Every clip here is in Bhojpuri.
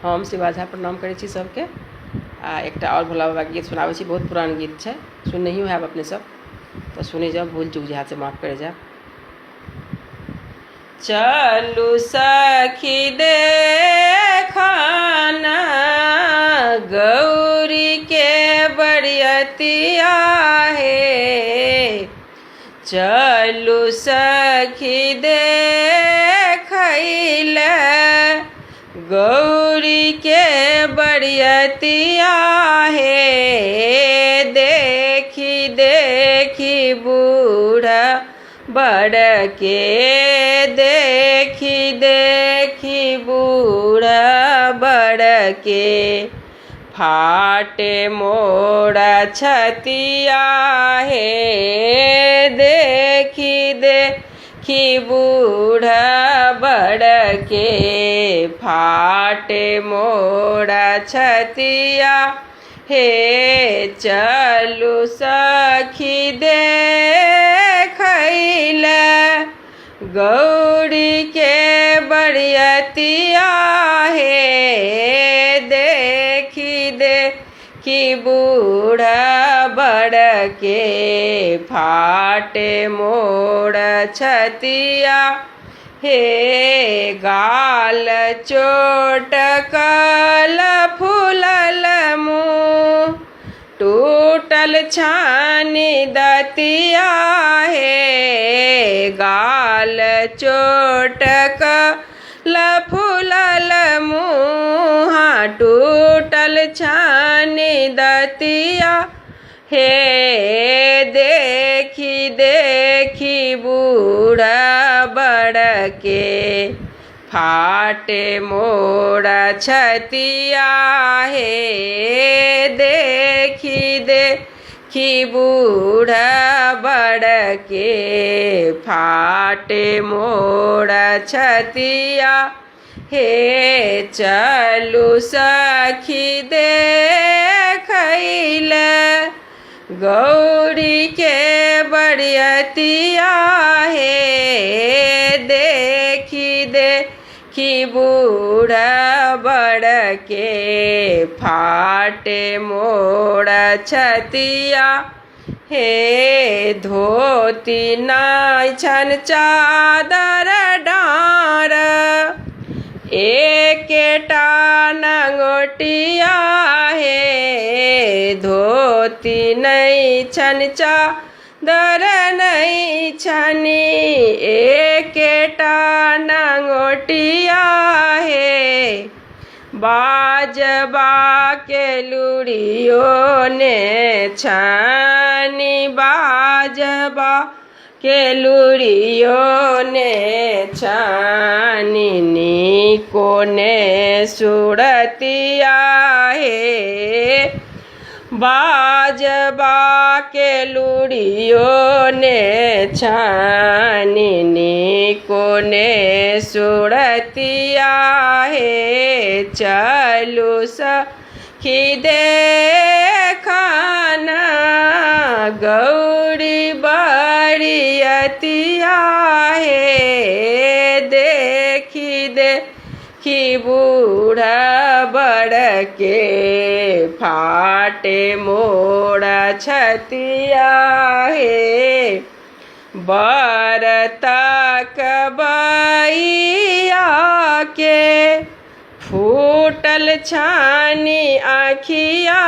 हम शिवा झा प्रणाम करै छी सबके। एकटा और भोला बाबा गीत सुनाबै छी, बहुत पुरान गीत छै, सुननहियो हैब अपने सब, तो सुनी जाओ, भूल चूक जे से माफ करे जाए। चलू सखी देखना गौरी के बरियतिया हे, चलू सखी देखैले गौरी के बरियतिया हे। देखी देखी बूढ़ा बड़ के, देखी देखी बूढ़ा बड़ के, फाटे मोड़ा छतिया हे। देखी देखी बूढ़ा बड़ के, फाटे मोड़ा छतिया हे। चलू सखी देखैले गौरी के बरियतिया हे। देखी देखी बूढ़ा बड़ के, फाटे मोड़ छतिया हे। गाल चोटकल फूलल मुँह, टूटल छानी दतिया हे। गाल चोटकल फूलल मुँह, टूटल छानी दतिया हे। देखी देखी बूढ़ा बड़ के, फाटे मोड़ा छतिया हे। देखी देखी बूढ़ा बड़ के, फाटे मोड़ा छतिया हे। चलू सखी देखैले गौरी के बरियतिया हे। देखी देखी बूढ़ा बड़ के, फाटे मोड़ा छतिया हे। धोती नाई छन चादर डाँर, एकेटा नंगोटिया हे। धोती नहीं छन चादर नहीं छनी, एकेटा नंगोटिया हे। बाजबा के लुड़ियो ने छनी, बाजबा के लुड़ियो ने छनी, नीको ने सुरतिया हे। बाजबा के लुड़ियो ने छनी, नीको ने सुरतिया हे। चलू सखी देखना गौरी बरियतिया हे। देखी देखी बूढ़ा बड़ के, फाटे मोड़ा छतिया हे। बरतक बइया के, फूटल छानी आँखिया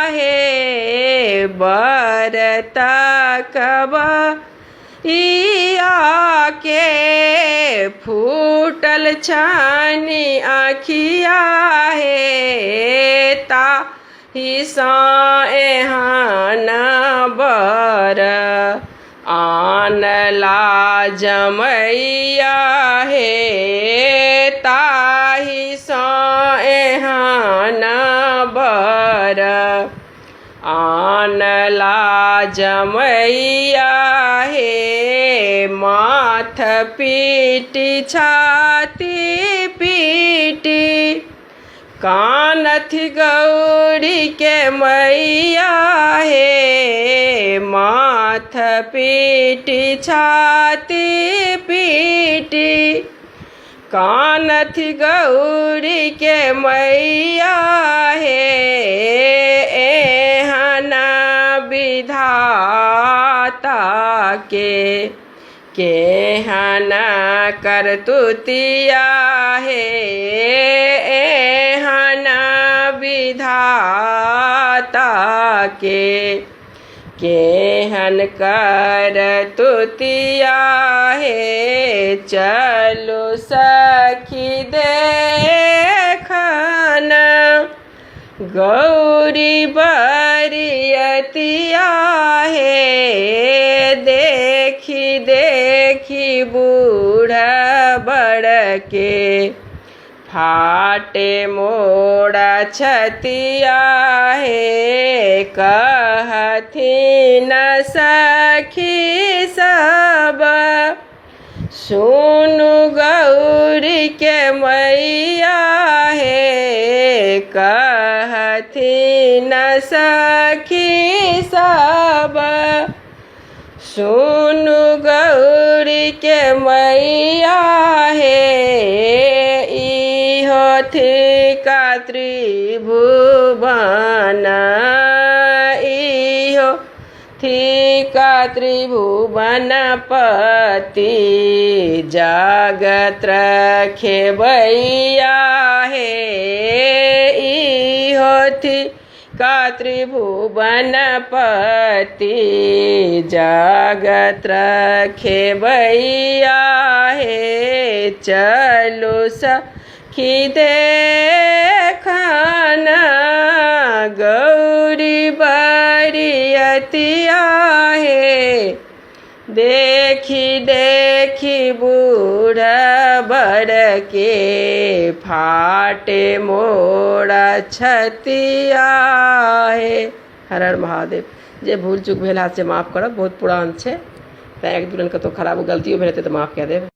हे। बरतक बइया के, फूटल छानी आँखिया हे। ताहि साएहान बर आनला जमैया हे। ताहि साएहान बर आनला जमैया हे। माथ पीटी छाती पीटी, कानथि गौरी के मैया हे। माथ पीटी छाती पीटी, कान थी गौरी के मैया हे एहना विधाता केहना करतुतिया हे एहना विधाता केहन करतुतिया हे चलो सखी देखना गौरी बरियतिया हे देखी देखी बूढ़ा बड़के फाटे मोड़ा छतिया हे कहथिन सखी सब सुनु गौरी के मैया हे कहथिन सखी सब सुनु गौरी के मैया हे इहो थी का त्रिभुवन इहो थी का त्रिभुवन पति जगत रखे बैया हे इहो थी का त्रिभुवन पति जगत रखे बैया हे चलो सखी देखना गौरी बरियतिया हे देखी देखी बूढ़ा बड़के फाटे मोड़ा छतिया हे। हर हर महादेव। जे भूल चूक भेल हाथ से माफ़ करब, बहुत पुरान छे, तो एक दूरन कतौ खराब गलतियों भेल हेतै तऽ माफ़ कऽ देब।